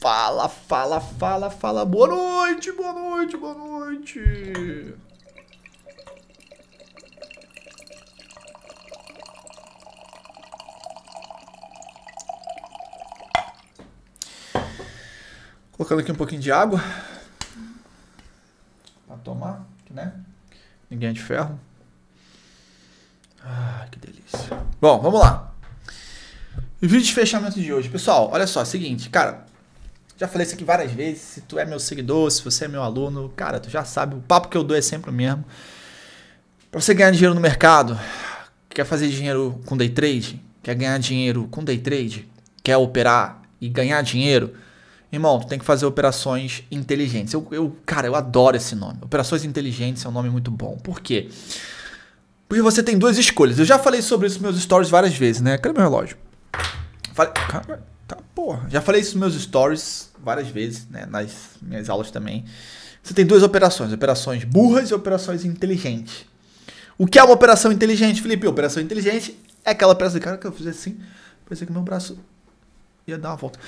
Fala, fala, fala, fala. Boa noite, boa noite, boa noite. Colocando aqui um pouquinho de água pra tomar, né? Ninguém é de ferro. Ah, que delícia. Bom, vamos lá. O vídeo de fechamento de hoje. Pessoal, olha só, seguinte, cara. Já falei isso aqui várias vezes. Se tu é meu seguidor, se você é meu aluno, cara, tu já sabe, o papo que eu dou é sempre o mesmo. Pra você ganhar dinheiro no mercado, quer fazer dinheiro com day trade, quer ganhar dinheiro com day trade, quer operar e ganhar dinheiro, irmão, tu tem que fazer operações inteligentes. Cara, eu adoro esse nome. Operações inteligentes é um nome muito bom. Por quê? Porque você tem duas escolhas. Eu já falei sobre isso nos meus stories várias vezes, né? Cadê meu relógio? Tá, porra. Já falei isso nos meus stories várias vezes, né? Nas minhas aulas também. Você tem duas operações. Operações burras e operações inteligentes. O que é uma operação inteligente, Felipe? Operação inteligente é aquela operação... Cara, que eu fiz assim... Parecia que meu braço ia dar uma volta.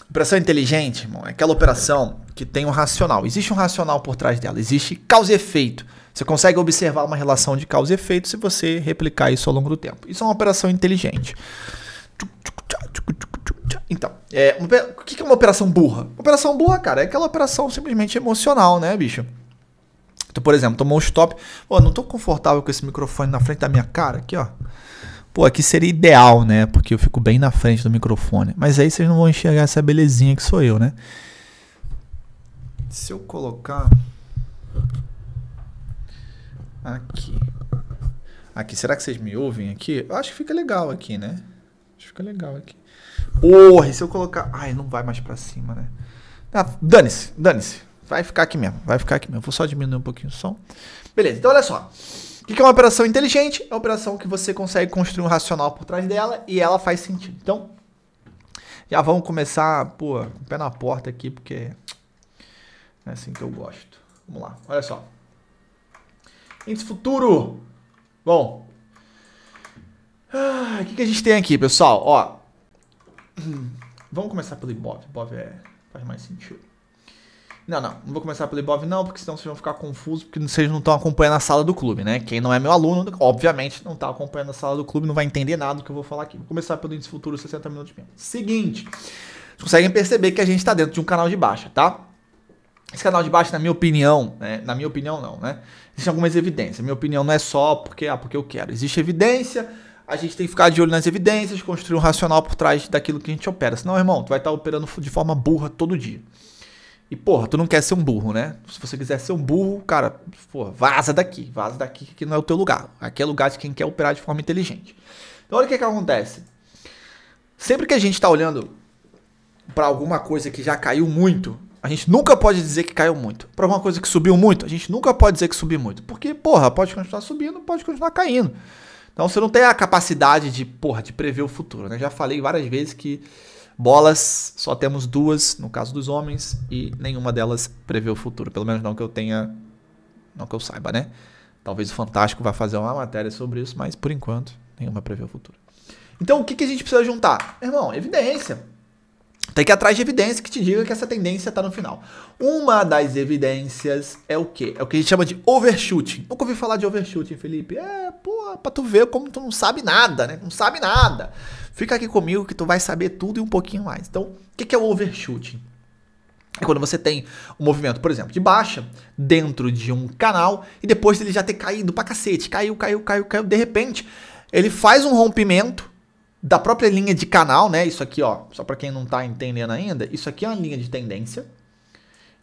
Operação inteligente, irmão, é aquela operação que tem um racional. Existe um racional por trás dela. Existe causa e efeito. Você consegue observar uma relação de causa e efeito se você replicar isso ao longo do tempo. Isso é uma operação inteligente. Então, o que é uma operação burra? Operação burra, cara, é aquela operação simplesmente emocional, né, bicho? Tu, por exemplo, tomou um stop. Pô, não tô confortável com esse microfone na frente da minha cara, aqui, ó. Pô, aqui seria ideal, né? Porque eu fico bem na frente do microfone. Mas aí vocês não vão enxergar essa belezinha que sou eu, né? Se eu colocar... Aqui, será que vocês me ouvem aqui? Eu acho que fica legal aqui, né? Acho que fica legal aqui. Porra, e se eu colocar... Ai, não vai mais pra cima, né? Ah, dane-se. Vai ficar aqui mesmo, Vou só diminuir um pouquinho o som. Beleza, então olha só. O que é uma operação inteligente? É uma operação que você consegue construir um racional por trás dela e ela faz sentido. Então, já vamos começar, pô, com o pé na porta aqui, porque é assim que eu gosto. Vamos lá, olha só. Índice futuro. Bom. O que a gente tem aqui, pessoal? Ó. Vamos começar pelo Ibov. Ibov faz mais sentido. Não vou começar pelo Ibov não, porque senão vocês vão ficar confusos, porque vocês não estão acompanhando a sala do clube, né? Quem não é meu aluno, obviamente, não está acompanhando a sala do clube, não vai entender nada do que eu vou falar aqui. Vou começar pelo índice futuro 60 minutos mesmo. Seguinte, vocês conseguem perceber que a gente está dentro de um canal de baixa, tá? Esse canal de baixa, na minha opinião, né? Na minha opinião não, né? Existem algumas evidências. Minha opinião não é só porque eu quero. Existe evidência, a gente tem que ficar de olho nas evidências, construir um racional por trás daquilo que a gente opera. Senão, irmão, tu vai estar operando de forma burra todo dia. E, porra, tu não quer ser um burro, né? Se você quiser ser um burro, cara, porra, vaza daqui que não é o teu lugar. Aqui é lugar de quem quer operar de forma inteligente. Então, olha o que acontece. Sempre que a gente está olhando para alguma coisa que já caiu muito, a gente nunca pode dizer que caiu muito. Para alguma coisa que subiu muito, a gente nunca pode dizer que subiu muito. Porque, porra, pode continuar subindo, pode continuar caindo. Então, você não tem a capacidade de prever o futuro, né? Já falei várias vezes que bolas, só temos duas, no caso dos homens, e nenhuma delas prevê o futuro. Pelo menos não que eu tenha, não que eu saiba, né? Talvez o Fantástico vá fazer uma matéria sobre isso, mas por enquanto, nenhuma prevê o futuro. Então, o que a gente precisa juntar? Irmão, evidência. Tem que ir atrás de evidência que te diga que essa tendência está no final. Uma das evidências é o quê? É o que a gente chama de overshooting. Nunca ouvi falar de overshooting, Felipe. Pra tu ver como tu não sabe nada, né? Não sabe nada. Fica aqui comigo que tu vai saber tudo e um pouquinho mais. Então, o que é o overshooting? É quando você tem um movimento, por exemplo, de baixa dentro de um canal e depois ele já ter caído pra cacete. Caiu. De repente, ele faz um rompimento da própria linha de canal, né? Isso aqui, ó, só para quem não tá entendendo ainda, isso aqui é uma linha de tendência.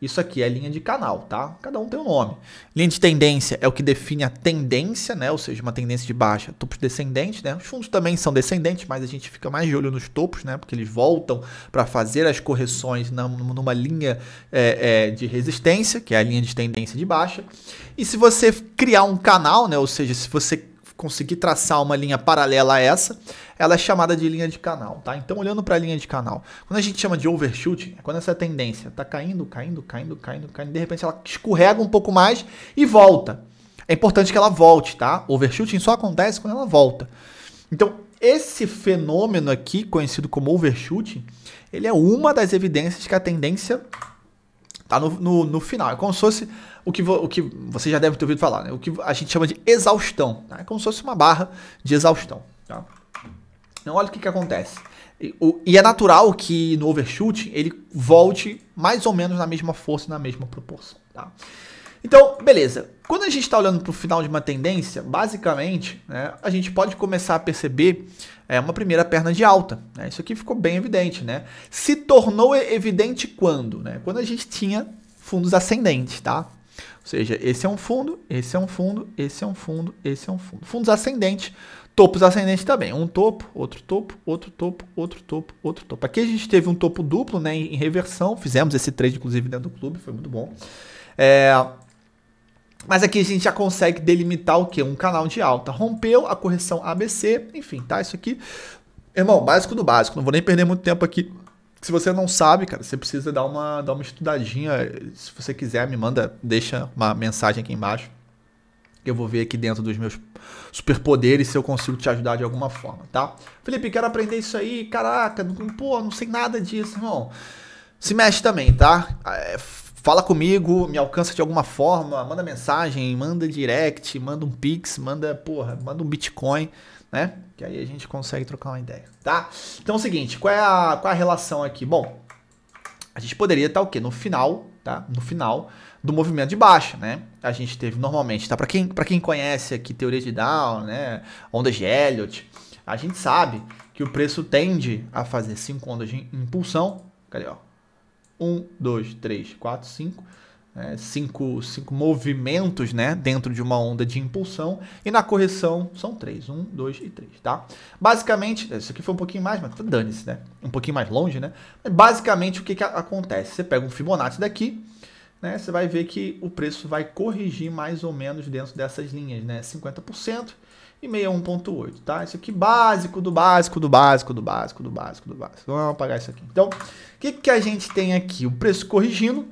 Isso aqui é linha de canal, tá? Cada um tem um nome. Linha de tendência é o que define a tendência, né? Ou seja, uma tendência de baixa, topos descendentes, né? Os fundos também são descendentes, mas a gente fica mais de olho nos topos, né? Porque eles voltam para fazer as correções numa linha de resistência, que é a linha de tendência de baixa. E se você criar um canal, né? Ou seja, se você conseguir traçar uma linha paralela a essa, ela é chamada de linha de canal, tá? Então, olhando para a linha de canal, quando a gente chama de overshooting, é quando essa tendência tá caindo, de repente ela escorrega um pouco mais e volta. É importante que ela volte, tá? Overshooting só acontece quando ela volta. Então, esse fenômeno aqui, conhecido como overshooting, ele é uma das evidências que a tendência tá no final. É como se fosse o que você já deve ter ouvido falar, né? O que a gente chama de exaustão. Tá? É como se fosse uma barra de exaustão. Tá? Então, olha o que acontece. E é natural que no overshooting ele volte mais ou menos na mesma força e na mesma proporção. Tá? Então, beleza. Quando a gente está olhando para o final de uma tendência, basicamente, né, a gente pode começar a perceber uma primeira perna de alta. Né? Isso aqui ficou bem evidente. Né? Se tornou evidente quando? Né? Quando a gente tinha fundos ascendentes. Tá? Ou seja, esse é um fundo, esse é um fundo, esse é um fundo, esse é um fundo. Fundos ascendentes, topos ascendentes também. Um topo, outro topo, outro topo, outro topo, outro topo. Aqui a gente teve um topo duplo, né, em reversão. Fizemos esse trade, inclusive, dentro do clube. Foi muito bom. Mas aqui a gente já consegue delimitar o quê? Um canal de alta. Rompeu a correção ABC, enfim, tá? Isso aqui, irmão, básico do básico. Não vou nem perder muito tempo aqui. Se você não sabe, cara, você precisa dar uma estudadinha. Se você quiser, me manda, deixa uma mensagem aqui embaixo. Eu vou ver aqui dentro dos meus superpoderes se eu consigo te ajudar de alguma forma, tá? Felipe, quero aprender isso aí. Caraca, não sei nada disso, irmão. Se mexe também, tá? Fala comigo, me alcança de alguma forma, manda mensagem, manda direct, manda um pix, manda um Bitcoin, né? Que aí a gente consegue trocar uma ideia, tá? Então é o seguinte, qual é a relação aqui? Bom, a gente poderia estar o quê? No final, tá? No final do movimento de baixa, né? A gente teve normalmente, tá? Para quem conhece aqui teoria de Down, né? Ondas de Elliott, a gente sabe que o preço tende a fazer 5 ondas de impulsão. Cadê, ó? 1, 2, 3, 4, 5. 5 movimentos, né, dentro de uma onda de impulsão. E na correção são 3. 1, 2 e 3, tá? Basicamente, isso aqui foi um pouquinho mais, mas dane-se, né? Um pouquinho mais longe, né? Mas basicamente, o que acontece? Você pega um Fibonacci daqui, né? Você vai ver que o preço vai corrigir mais ou menos dentro dessas linhas, né? 50% e 61,8, tá? Isso aqui básico do básico do básico do básico do básico do básico. Vamos apagar isso aqui. Então, o que a gente tem aqui? O preço corrigindo.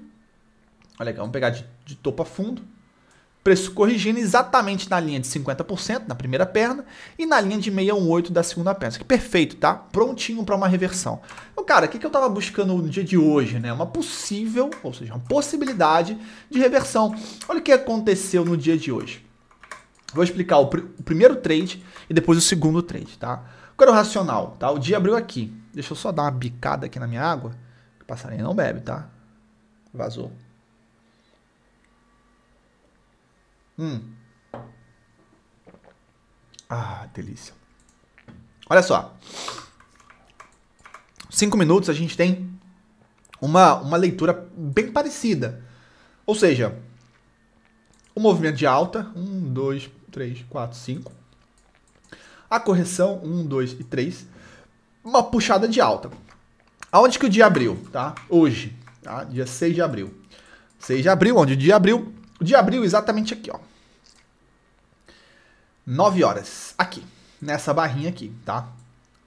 Olha aqui, vamos pegar de topo a fundo. Preço corrigindo exatamente na linha de 50% na primeira perna e na linha de 618 da segunda perna. Isso aqui é perfeito, tá? Prontinho para uma reversão. Então, cara, o que eu estava buscando no dia de hoje, né? Uma possível, ou seja, uma possibilidade de reversão. Olha o que aconteceu no dia de hoje. Vou explicar o primeiro trade e depois o segundo trade, tá? Qual era o racional, tá? O dia abriu aqui. Deixa eu só dar uma bicada aqui na minha água. O passarinho não bebe, tá? Vazou. Ah, delícia. Olha só. 5 minutos a gente tem uma leitura bem parecida. Ou seja, o movimento de alta, 1, 2, 3, 4, 5. A correção, 1, 2 e 3. Uma puxada de alta. Aonde que o dia abriu, tá? Hoje, tá? Dia 6 de abril. 6 de abril, onde o dia abriu? O dia abriu exatamente aqui, ó. 9 horas. Aqui. Nessa barrinha aqui, tá?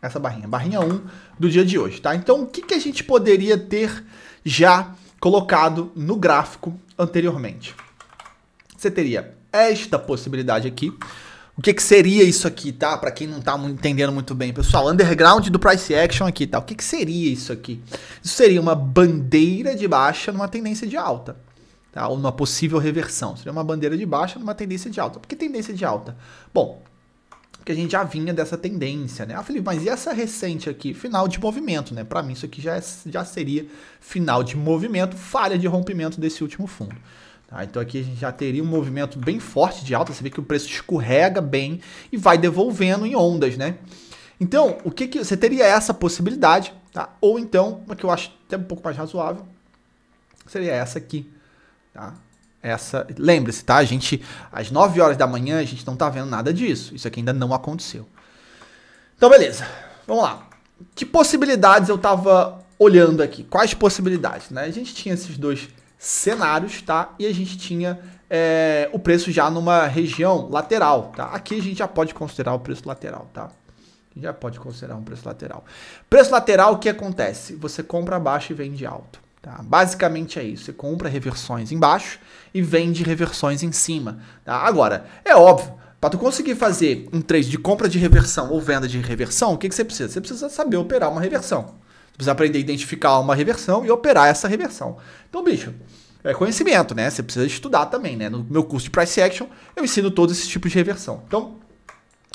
Essa barrinha. Barrinha 1 do dia de hoje, tá? Então, o que a gente poderia ter já colocado no gráfico anteriormente? Você teria esta possibilidade aqui. O que seria isso aqui, tá? Para quem não tá entendendo muito bem, pessoal, underground do price action aqui, tá? O que seria isso aqui? Isso seria uma bandeira de baixa numa tendência de alta, tá? Ou numa possível reversão. Seria uma bandeira de baixa numa tendência de alta. Por que tendência de alta? Bom, porque a gente já vinha dessa tendência, né? Ah, Felipe, mas e essa recente aqui? Final de movimento, né? Para mim isso aqui já seria final de movimento, falha de rompimento desse último fundo. Tá, então aqui a gente já teria um movimento bem forte de alta, você vê que o preço escorrega bem e vai devolvendo em ondas, né? Então, o que você teria essa possibilidade, tá? Ou então, uma que eu acho até um pouco mais razoável, seria essa aqui, tá? Essa, lembre-se, tá? A gente, às 9 horas da manhã, a gente não tá vendo nada disso. Isso aqui ainda não aconteceu. Então, beleza. Vamos lá. Que possibilidades eu tava olhando aqui? Quais possibilidades, né? A gente tinha esses dois cenários, tá? E a gente tinha o preço já numa região lateral, tá? Aqui a gente já pode considerar o preço lateral, tá? Já pode considerar um preço lateral. Preço lateral, o que acontece? Você compra abaixo e vende alto, tá? Basicamente é isso. Você compra reversões embaixo e vende reversões em cima, tá? Agora, é óbvio, Para tu conseguir fazer um trade de compra de reversão ou venda de reversão, o que você precisa? Você precisa saber operar uma reversão. Você precisa aprender a identificar uma reversão e operar essa reversão. Então, bicho, é conhecimento, né? Você precisa estudar também, né? No meu curso de Price Action, eu ensino todos esses tipos de reversão. Então,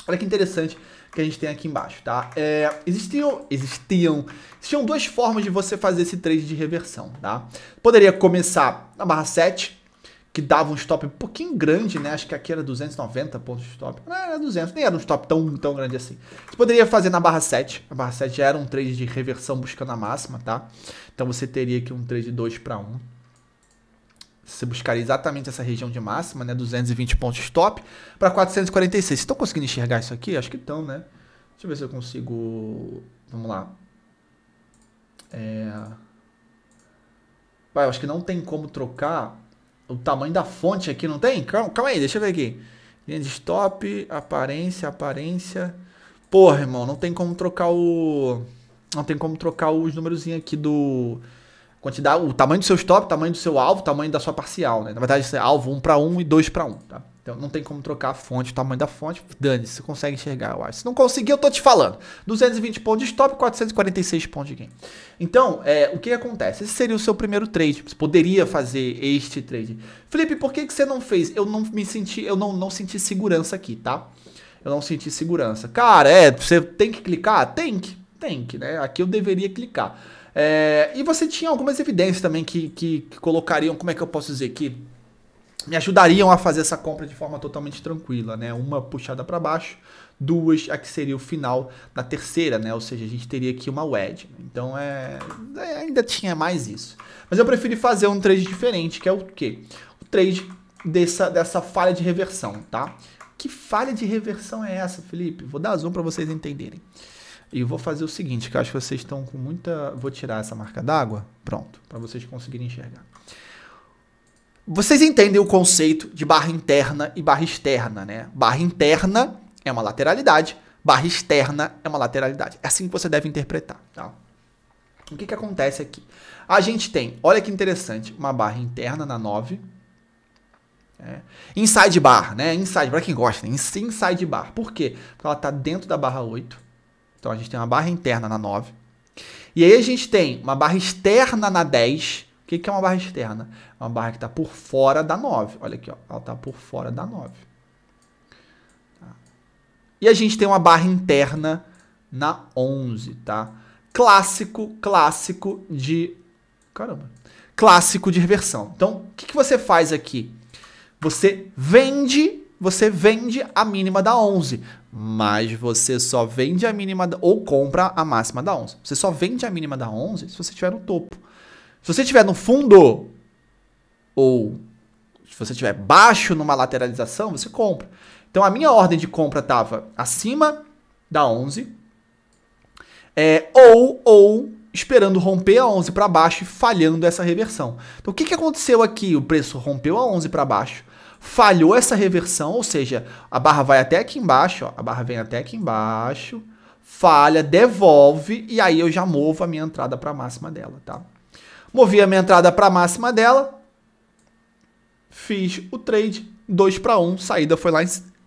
olha que interessante que a gente tem aqui embaixo, tá? Existiam duas formas de você fazer esse trade de reversão, tá? Poderia começar na barra 7, que dava um stop um pouquinho grande, né? Acho que aqui era 290 pontos de stop. Não era 200, nem era um stop tão grande assim. Você poderia fazer na barra 7. A barra 7 já era um trade de reversão buscando a máxima, tá? Então você teria aqui um trade 2 para 1. Você buscaria exatamente essa região de máxima, né? 220 pontos de stop para 446. Vocês estão conseguindo enxergar isso aqui? Acho que estão, né? Deixa eu ver se eu consigo... Vamos lá. Eu acho que não tem como trocar o tamanho da fonte aqui, não tem? Calma aí, deixa eu ver aqui. Linha de stop, aparência. Porra, irmão, não tem como trocar não tem como trocar os númerozinhos aqui do... Quantidade, o tamanho do seu stop, tamanho do seu alvo, tamanho da sua parcial, né? Na verdade, é alvo 1 para 1 e 2 para 1, tá? Então não tem como trocar a fonte, o tamanho da fonte. Dane-se, você consegue enxergar, eu acho. Se não conseguir, eu tô te falando. 220 pontos de stop, 446 pontos de gain. Então, o que acontece? Esse seria o seu primeiro trade. Você poderia fazer este trade. Felipe, por que você não fez? Eu não senti segurança aqui, tá? Eu não senti segurança. Cara, você tem que clicar? Tem que, né? Aqui eu deveria clicar. E você tinha algumas evidências também que colocariam, como é que eu posso dizer, que me ajudariam a fazer essa compra de forma totalmente tranquila, né? Uma puxada para baixo, duas, aqui seria o final da terceira, né? Ou seja, a gente teria aqui uma wedge. Então, ainda tinha mais isso. Mas eu preferi fazer um trade diferente, que é o quê? O trade dessa falha de reversão, tá? Que falha de reversão é essa, Felipe? Vou dar zoom para vocês entenderem. E eu vou fazer o seguinte, que eu acho que vocês estão com muita... Vou tirar essa marca d'água, pronto, para vocês conseguirem enxergar. Vocês entendem o conceito de barra interna e barra externa, né? Barra interna é uma lateralidade, barra externa é uma lateralidade. É assim que você deve interpretar, tá? O que acontece aqui? A gente tem, olha que interessante, uma barra interna na 9. Inside bar, né? Inside, para quem gosta, inside bar. Por quê? Porque ela está dentro da barra 8. Então, a gente tem uma barra interna na 9. E aí, a gente tem uma barra externa na 10. O que é uma barra externa? É uma barra que está por fora da 9. Olha aqui, ó. Ela está por fora da 9. Tá. E a gente tem uma barra interna na 11, tá? Clássico de... Caramba. Clássico de reversão. Então, o que você faz aqui? Você vende a mínima da 11. Mas você só vende a mínima ou compra a máxima da 11. Você só vende a mínima da 11 se você estiver no topo. Se você estiver no fundo ou se você estiver baixo numa lateralização, você compra. Então a minha ordem de compra estava acima da 11 ou esperando romper a 11 para baixo e falhando essa reversão. Então o que aconteceu aqui? O preço rompeu a 11 para baixo. Falhou essa reversão, ou seja, a barra vai até aqui embaixo, ó, a barra vem até aqui embaixo, falha, devolve, e aí eu já movo a minha entrada para a máxima dela, tá? Movi a minha entrada para a máxima dela, fiz o trade, 2 para 1, saída foi lá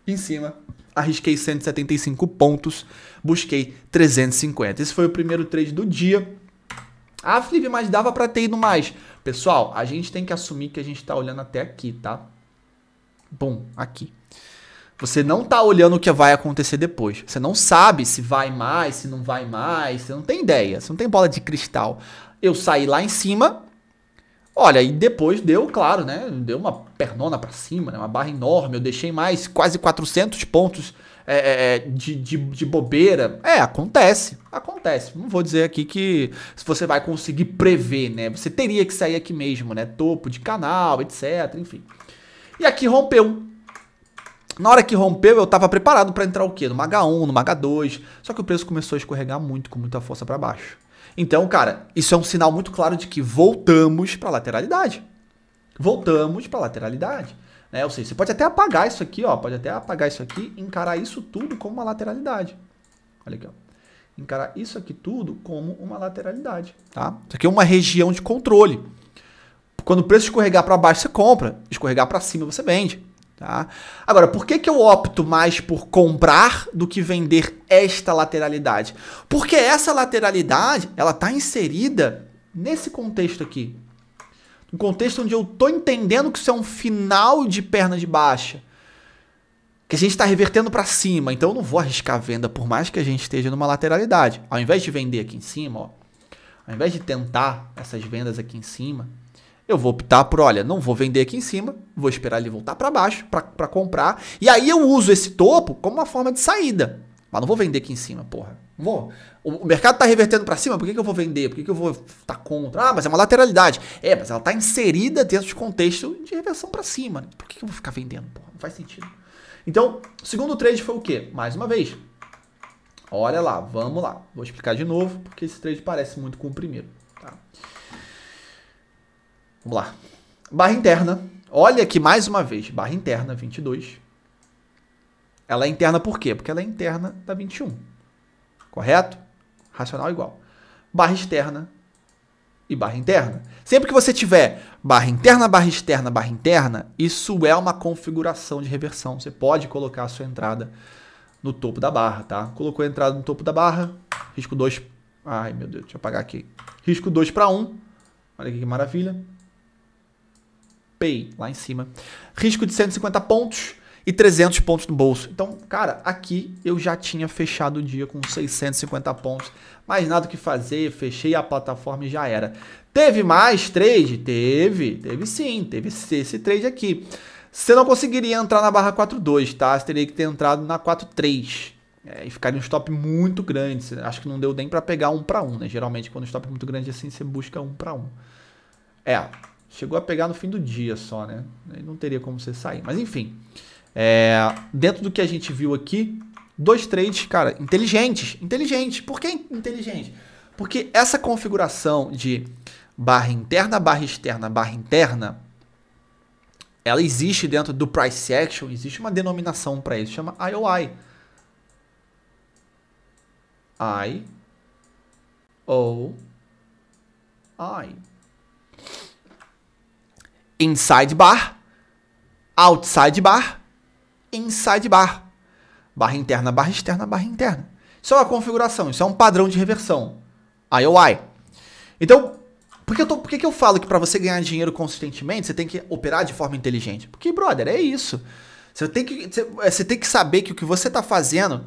em cima, arrisquei 175 pontos, busquei 350. Esse foi o primeiro trade do dia. Ah, Felipe, mas dava para ter ido mais. Pessoal, a gente tem que assumir que a gente está olhando até aqui, tá? Bom, aqui. Você não tá olhando o que vai acontecer depois. Você não sabe se vai mais, se não vai mais. Você não tem ideia. Você não tem bola de cristal. Eu saí lá em cima. Olha, e depois deu, claro, né? Deu uma pernona pra cima, né? Uma barra enorme. Eu deixei mais quase 400 pontos de bobeira. Acontece. Acontece. Não vou dizer aqui que você vai conseguir prever, né? Você teria que sair aqui mesmo, né? Topo de canal, etc. Enfim. E aqui rompeu. Na hora que rompeu, eu estava preparado para entrar o quê? Numa H1, numa H2. Só que o preço começou a escorregar muito, com muita força para baixo. Então, cara, isso é um sinal muito claro de que voltamos para a lateralidade. Voltamos para a lateralidade. Né? Ou seja, você pode até apagar isso aqui, ó. Pode até apagar isso aqui e encarar isso tudo como uma lateralidade. Olha aqui, ó. Encarar isso aqui tudo como uma lateralidade. Tá? Isso aqui é uma região de controle. Quando o preço escorregar para baixo, você compra. Escorregar para cima, você vende. Tá? Agora, por que eu opto mais por comprar do que vender esta lateralidade? Porque essa lateralidade, ela está inserida nesse contexto aqui. Um contexto onde eu estou entendendo que isso é um final de perna de baixa. Que a gente está revertendo para cima. Então eu não vou arriscar a venda por mais que a gente esteja numa lateralidade. Ao invés de vender aqui em cima, ó, ao invés de tentar essas vendas aqui em cima, eu vou optar por, olha, não vou vender aqui em cima, vou esperar ele voltar para baixo para comprar. E aí eu uso esse topo como uma forma de saída. Mas não vou vender aqui em cima, porra. Não vou. O mercado está revertendo para cima, por que eu vou vender? Por que eu vou estar contra? Ah, mas é uma lateralidade. É, mas ela está inserida dentro de contexto de reversão para cima. Por que eu vou ficar vendendo? Porra, não faz sentido. Então, o segundo trade foi o quê? Mais uma vez. Olha lá, vamos lá. Vou explicar de novo, porque esse trade parece muito com o primeiro. Tá? Vamos lá. Barra interna. Olha aqui mais uma vez. Barra interna, 22. Ela é interna por quê? Porque ela é interna da 21. Correto? Racional igual. Barra externa e barra interna. Sempre que você tiver barra interna, barra externa, isso é uma configuração de reversão. Você pode colocar a sua entrada no topo da barra, tá? Colocou a entrada no topo da barra, risco 2. Ai, meu Deus, deixa eu apagar aqui. Risco 2 para 1. Olha aqui que maravilha. Pay, lá em cima. Risco de 150 pontos e 300 pontos no bolso. Então, cara, aqui eu já tinha fechado o dia com 650 pontos. Mais nada o que fazer, fechei a plataforma e já era. Teve mais trade? Teve sim, teve esse trade aqui. Você não conseguiria entrar na barra 4.2, tá? Você teria que ter entrado na 4.3. E ficaria um stop muito grande. Acho que não deu nem para pegar 1 para 1, né? Geralmente quando o stop é muito grande assim, você busca 1 para 1. Chegou a pegar no fim do dia só, né? Aí não teria como você sair. Mas enfim, dentro do que a gente viu aqui, 2 trades, cara, inteligentes. Inteligentes. Por que inteligente? Porque essa configuração de barra interna, barra interna, ela existe dentro do price action, existe uma denominação para isso, chama IOI. IOI. Inside bar, outside bar, inside bar. Barra interna, barra interna. Isso é uma configuração, isso é um padrão de reversão. IOI. Então, por que eu falo que para você ganhar dinheiro consistentemente, você tem que operar de forma inteligente? Porque, brother, é isso. Você tem que saber que o que você está fazendo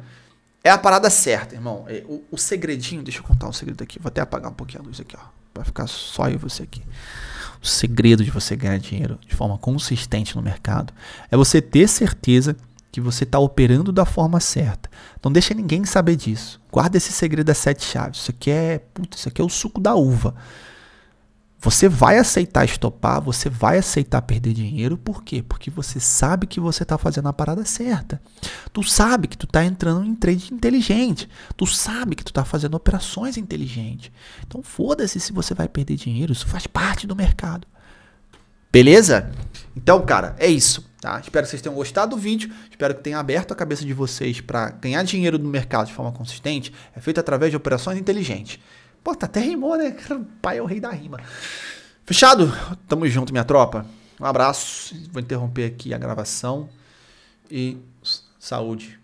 é a parada certa, irmão. O segredinho, deixa eu contar um segredo aqui. Vou até apagar um pouquinho a luz aqui, ó, para ficar só eu e você aqui. O segredo de você ganhar dinheiro de forma consistente no mercado é você ter certeza que você está operando da forma certa. Não deixa ninguém saber disso. Guarda esse segredo das 7 chaves. Isso aqui é o suco da uva. Você vai aceitar estopar, você vai aceitar perder dinheiro. Por quê? Porque você sabe que você está fazendo a parada certa. Tu sabe que tu está entrando em trade inteligente. Tu sabe que tu está fazendo operações inteligentes. Então foda-se se você vai perder dinheiro. Isso faz parte do mercado. Beleza? Então, cara, é isso. Tá? Espero que vocês tenham gostado do vídeo. Espero que tenha aberto a cabeça de vocês para ganhar dinheiro no mercado de forma consistente. É feito através de operações inteligentes. Pô, tá até rimou, né? O pai é o rei da rima. Fechado? Tamo junto, minha tropa. Um abraço. Vou interromper aqui a gravação. E saúde.